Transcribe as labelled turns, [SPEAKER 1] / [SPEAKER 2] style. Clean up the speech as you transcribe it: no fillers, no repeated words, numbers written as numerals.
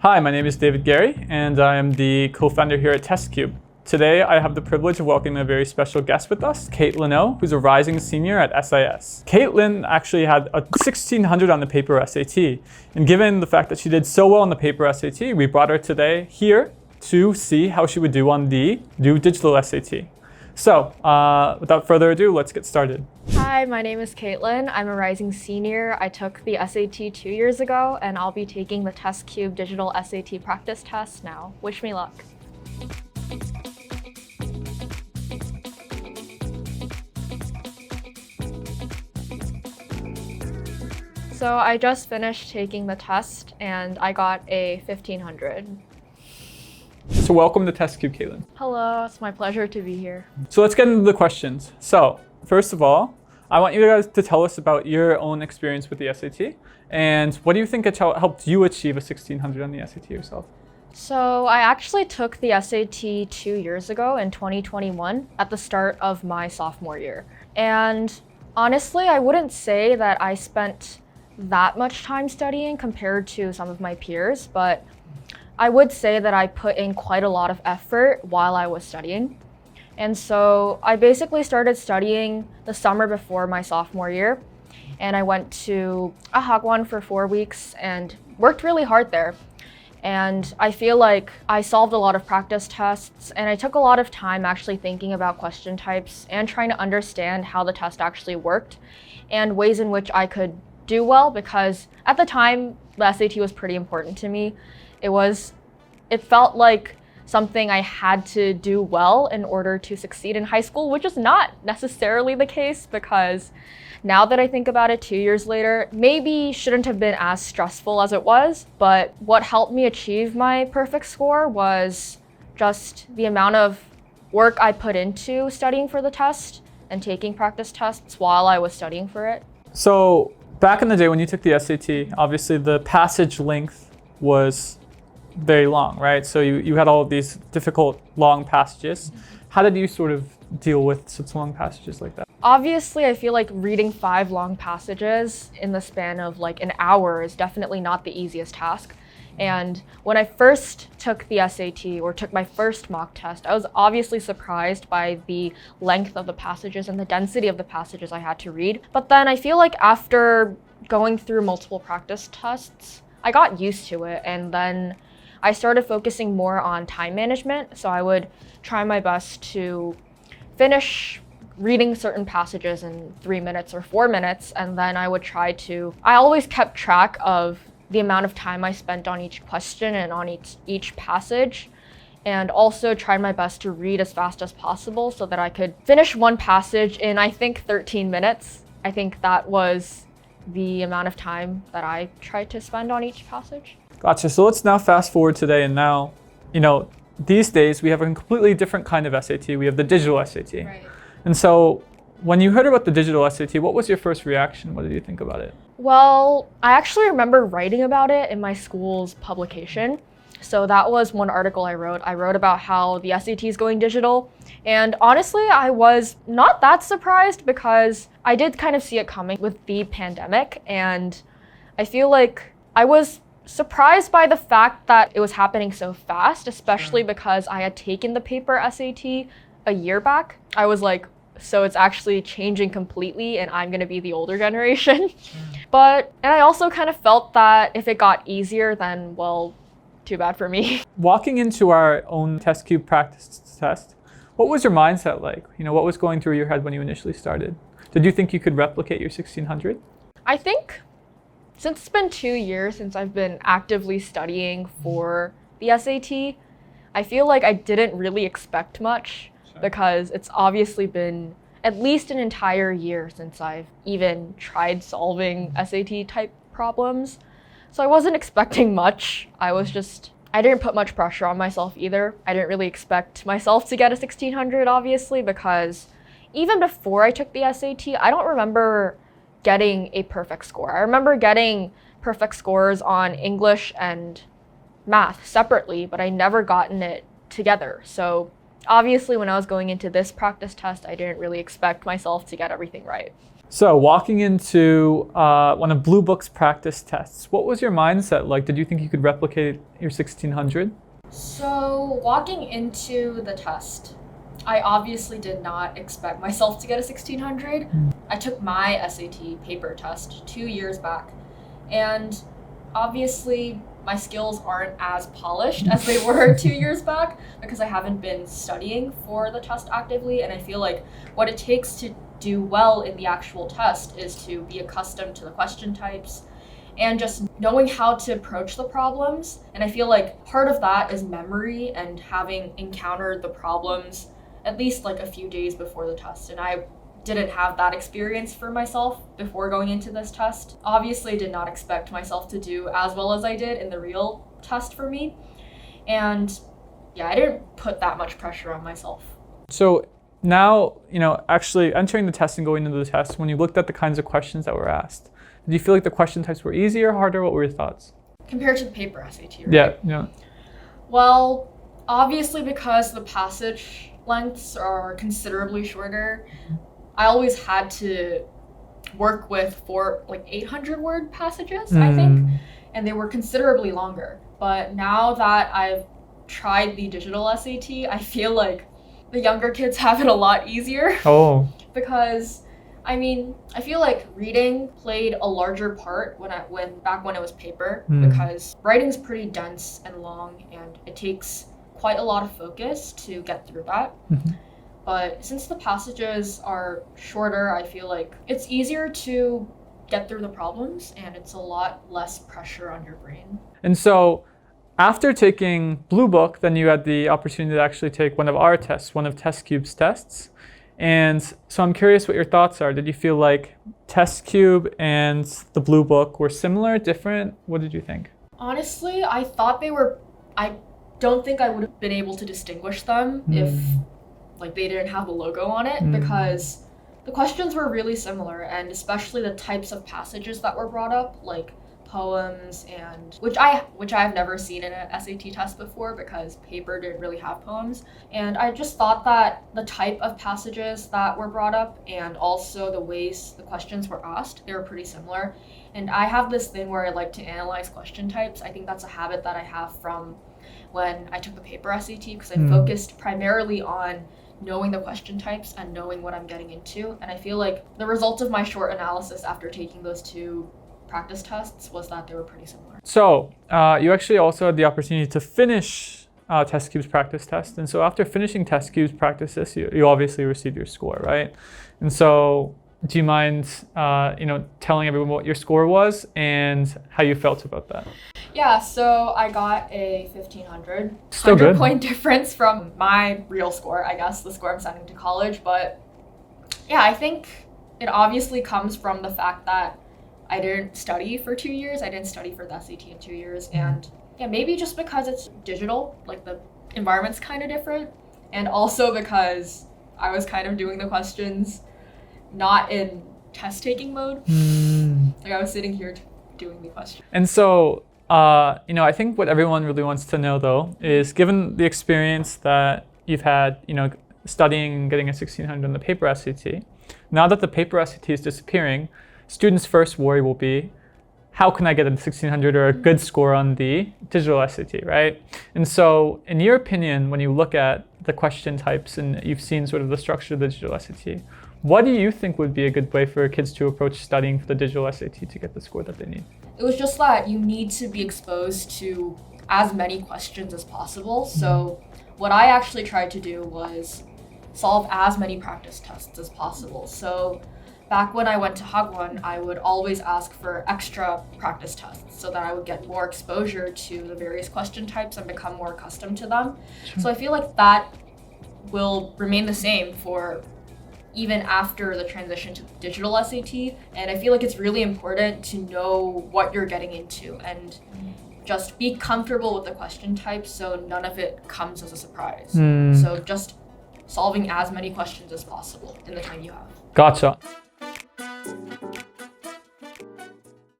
[SPEAKER 1] Hi, my name is David Gerry, and I am the co-founder here at TestQube. Today, I have the privilege of welcoming a very special guest with us, Caitlin O, who's a rising senior at SIS. Caitlin actually had a 1600 on the paper SAT, and given the fact that she did so well on the paper SAT, we brought her today here to see how she would do on the new digital SAT. So, without further ado, let's get started.
[SPEAKER 2] Hi, my name is Caitlin. I'm a rising senior. I took the SAT 2 years ago, and I'll be taking the TestQube digital SAT practice test now. Wish me luck. So I just finished taking the test, and I got a 1500.
[SPEAKER 1] So welcome to TestQube, Caitlin.
[SPEAKER 2] Hello, it's my pleasure to be here.
[SPEAKER 1] So let's get into the questions. So, first of all, I want you guys to tell us about your own experience with the SAT, and what do you think it helped you achieve a 1600 on the SAT yourself?
[SPEAKER 2] So I actually took the SAT 2 years ago in 2021 at the start of my sophomore year. And honestly, I wouldn't say that I spent that much time studying compared to some of my peers, but I would say that I put in quite a lot of effort while I was studying. And so I basically started studying the summer before my sophomore year, and I went to a hagwon for 4 weeks and worked really hard there. And I feel like I solved a lot of practice tests, and I took a lot of time actually thinking about question types and trying to understand how the test actually worked and ways in which I could do well, because at the time the SAT was pretty important to me. It felt like something I had to do well in order to succeed in high school, which is not necessarily the case, because now that I think about it 2 years later, maybe shouldn't have been as stressful as it was. But what helped me achieve my perfect score was just the amount of work I put into studying for the test and taking practice tests while I was studying for it.
[SPEAKER 1] So back in the day when you took the SAT, obviously the passage length was very long, right? So you had all of these difficult long passages. How did you sort of deal with such long passages like that?
[SPEAKER 2] Obviously, I feel like reading 5 long passages in the span of like an hour is definitely not the easiest task. And when I first took the SAT or took my first mock test, I was obviously surprised by the length of the passages and the density of the passages I had to read. But then I feel like after going through multiple practice tests, I got used to it, and then I started focusing more on time management. So I would try my best to finish reading certain passages in 3 minutes or 4 minutes, and then I always kept track of the amount of time I spent on each question and on each passage, and also tried my best to read as fast as possible so that I could finish one passage in, I think, 13 minutes. I think that was the amount of time that I tried to spend on each passage.
[SPEAKER 1] Gotcha. So let's now fast forward today, and now, these days we have a completely different kind of SAT. We have the digital SAT.
[SPEAKER 2] Right.
[SPEAKER 1] And so when you heard about the digital SAT, what was your first reaction? What did you think about it?
[SPEAKER 2] Well, I actually remember writing about it in my school's publication. So that was one article I wrote. I wrote about how the SAT is going digital. And honestly, I was not that surprised, because I did kind of see it coming with the pandemic. And I feel like I was surprised by the fact that it was happening so fast, especially because I had taken the paper SAT a year back. I was like, so it's actually changing completely and I'm gonna be the older generation. And I also kind of felt that if it got easier, then, well, too bad for me.
[SPEAKER 1] Walking into our own TestQube practice test, what was your mindset like? What was going through your head when you initially started? Did you think you could replicate your 1600?
[SPEAKER 2] I think since it's been 2 years since I've been actively studying for the SAT, I feel like I didn't really expect much, because it's obviously been at least an entire year since I've even tried solving SAT type problems. So I wasn't expecting much. I didn't put much pressure on myself either. I didn't really expect myself to get a 1600, obviously, because even before I took the SAT, I don't remember getting a perfect score. I remember getting perfect scores on English and math separately, but I never gotten it together. So obviously when I was going into this practice test, I didn't really expect myself to get everything right.
[SPEAKER 1] So walking into one of Bluebook's practice tests, what was your mindset like? Did you think you could replicate your 1600?
[SPEAKER 2] So walking into the test, I obviously did not expect myself to get a 1600. I took my SAT paper test 2 years back, and obviously my skills aren't as polished as they were 2 years back because I haven't been studying for the test actively, and I feel like what it takes to do well in the actual test is to be accustomed to the question types and just knowing how to approach the problems. And I feel like part of that is memory and having encountered the problems at least like a few days before the test. And I didn't have that experience for myself before going into this test. Obviously did not expect myself to do as well as I did in the real test for me. And yeah, I didn't put that much pressure on myself.
[SPEAKER 1] So now, actually entering the test and going into the test, when you looked at the kinds of questions that were asked, did you feel like the question types were easier, harder? What were your thoughts?
[SPEAKER 2] Compared to the paper SAT, right?
[SPEAKER 1] Yeah.
[SPEAKER 2] Well, obviously because the passage lengths are considerably shorter, I always had to work with 800 word passages, I think, and they were considerably longer. But now that I've tried the digital SAT, I feel like the younger kids have it a lot easier.
[SPEAKER 1] Oh.
[SPEAKER 2] Because I feel like reading played a larger part back when it was paper, because writing's pretty dense and long and it takes quite a lot of focus to get through that. But since the passages are shorter, I feel like it's easier to get through the problems and it's a lot less pressure on your brain.
[SPEAKER 1] And so after taking Bluebook, then you had the opportunity to actually take one of our tests, one of TestQube's tests. And so I'm curious what your thoughts are. Did you feel like TestQube and the Bluebook were similar, different? What did you think?
[SPEAKER 2] Honestly, I thought they were. I don't think I would have been able to distinguish them if they didn't have the logo on it, because the questions were really similar, and especially the types of passages that were brought up, like poems, and which I've never seen in a SAT test before because paper didn't really have poems. And I just thought that the type of passages that were brought up and also the ways the questions were asked, they were pretty similar. And I have this thing where I like to analyze question types. I think that's a habit that I have from when I took the paper SAT, because I focused primarily on knowing the question types and knowing what I'm getting into. And I feel like the result of my short analysis after taking those two practice tests was that they were pretty similar.
[SPEAKER 1] So you actually also had the opportunity to finish TestQube's practice test. And so after finishing TestQube's practice test, you obviously received your score, right? And so do you mind telling everyone what your score was and how you felt about that?
[SPEAKER 2] Yeah, so I got a 1500.
[SPEAKER 1] Still good.
[SPEAKER 2] 100-point difference from my real score, I guess, the score I'm sending to college. But yeah, I think it obviously comes from the fact that I didn't study for 2 years. I didn't study for the SAT in 2 years. And yeah, maybe just because it's digital, like the environment's kind of different. And also because I was kind of doing the questions not in test-taking mode. Like I was sitting here doing the questions.
[SPEAKER 1] And so, I think what everyone really wants to know, though, is given the experience that you've had, studying and getting a 1600 on the paper SAT, now that the paper SAT is disappearing, students' first worry will be, how can I get a 1600 or a good score on the digital SAT, right? And so, in your opinion, when you look at the question types and you've seen sort of the structure of the digital SAT, what do you think would be a good way for kids to approach studying for the digital SAT to get the score that they need?
[SPEAKER 2] It was just that you need to be exposed to as many questions as possible. So what I actually tried to do was solve as many practice tests as possible. So back when I went to Hagwon, I would always ask for extra practice tests so that I would get more exposure to the various question types and become more accustomed to them. Sure. So I feel like that will remain the same for even after the transition to digital SAT. And I feel like it's really important to know what you're getting into and just be comfortable with the question types so none of it comes as a surprise. So just solving as many questions as possible in the time you have.
[SPEAKER 1] Gotcha.